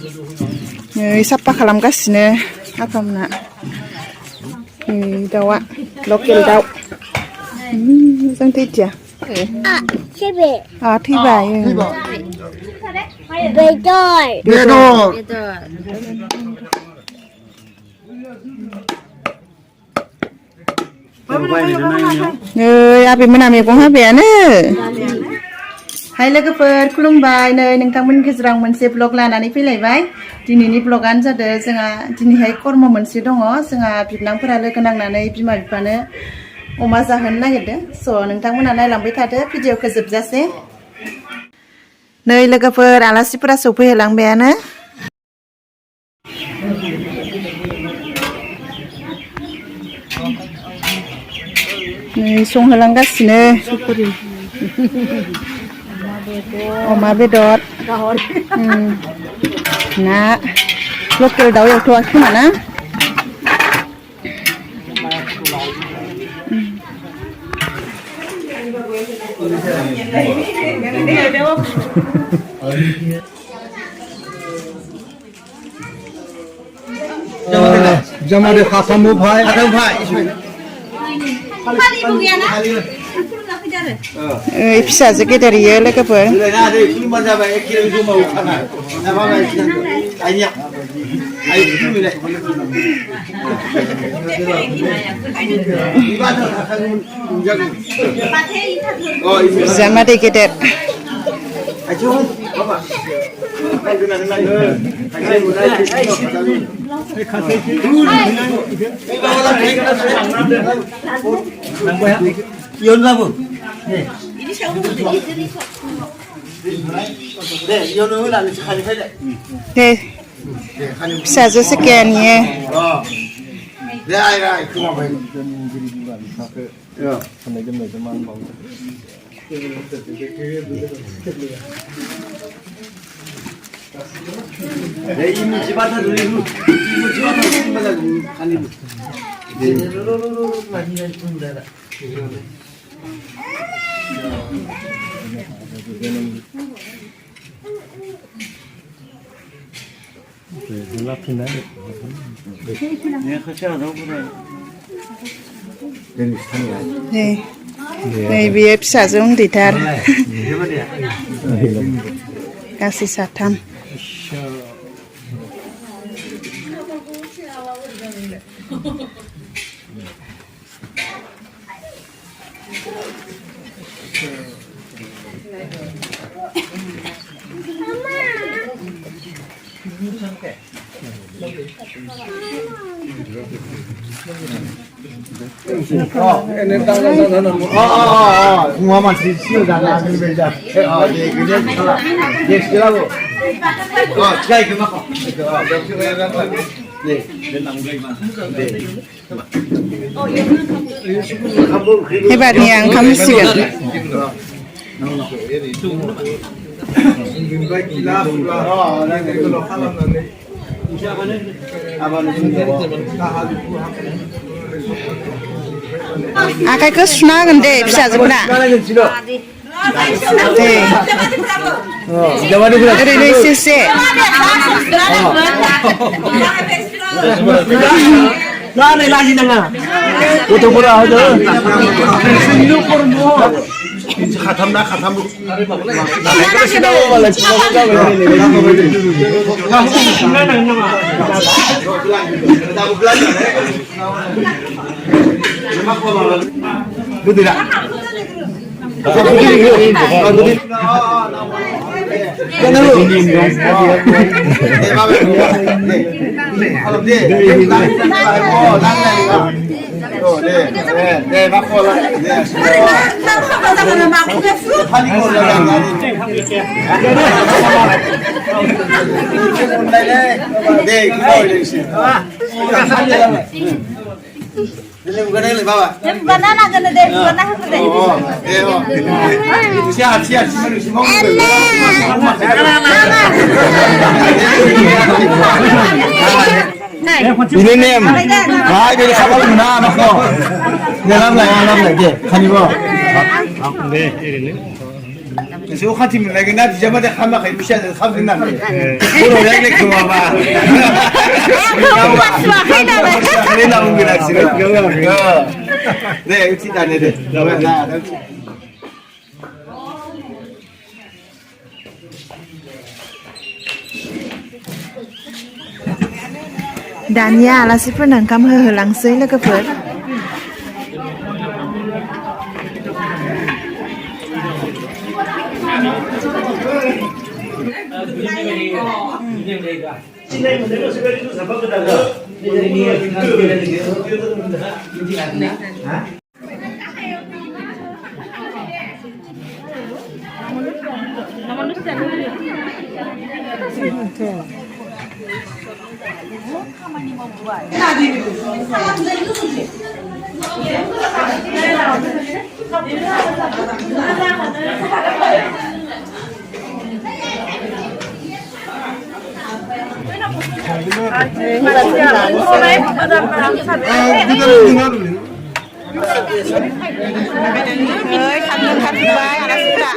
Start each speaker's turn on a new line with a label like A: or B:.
A: साफा खालामगासिनो आफामोना दाउआ लकेल दाउ मोजां थैदिया थैबाय आबैमोना मैगं हाबायानो हाय लोगोफोर खुलुमबाय नै नोंथांमोननि गेजेराव मोनसे ब्लग लानानै फैलायबाय दिनैनि ब्लगानो जादों जोंहा दिनैहाय कर्म मोनसे दङ जोंहा बिबनांफोरा लोगो नांनानै बिमा बिफानो अमा जाहोनो नागिरदों स' नोंथांमोना नायलांबाय थादो भिडिअखौ जोबजासे नै लोगोफोर आलासिफोरा सौफैहोलांबायानो नै संहोलांगासिनो अमा बेदर ना लकेल दाउ एवथ'वाखै खोमा ना
B: जमादे खाथामबो भाई
A: फिसाजो गेदेर इयो लोगोफोर जामादै गेदेर फिसाजो सेकेन्ड इयो नै बेयो फिसाजो उन्दैथार गासै साथाम
B: semua masih siap dah ambil beda. Dia gede salah. Dia sekali tu. Sekali ke mana?
A: hebatnya yang kamu sih आखाइखौ सुना होगोन दे फिसाजोफोरा ओरैनो एसे एसे
B: Lari lagi nanga. Foto pura ada. Sini kormo. Khatam na khatam. Kita sini awal semua kita Betul tak? Bukan lagi bawa.
C: Bukan anak kena deh, bukan anak kena deh.
B: Siap, semua. Ini nih, baik dari kapal mana makno. Dalam lagi, je, kani bo. Deh, ini. 저 같은 날 그날 디자마자 한마가 입시야 삼십 남네. 보러 약래 그만 봐. 그래 나온 게 낫지. 네, 웃지 않네.
A: đàn nhà là shipper nàng cam hờ lăng sấy là cái phớt ơi khăn lưng khăn vai là tất cả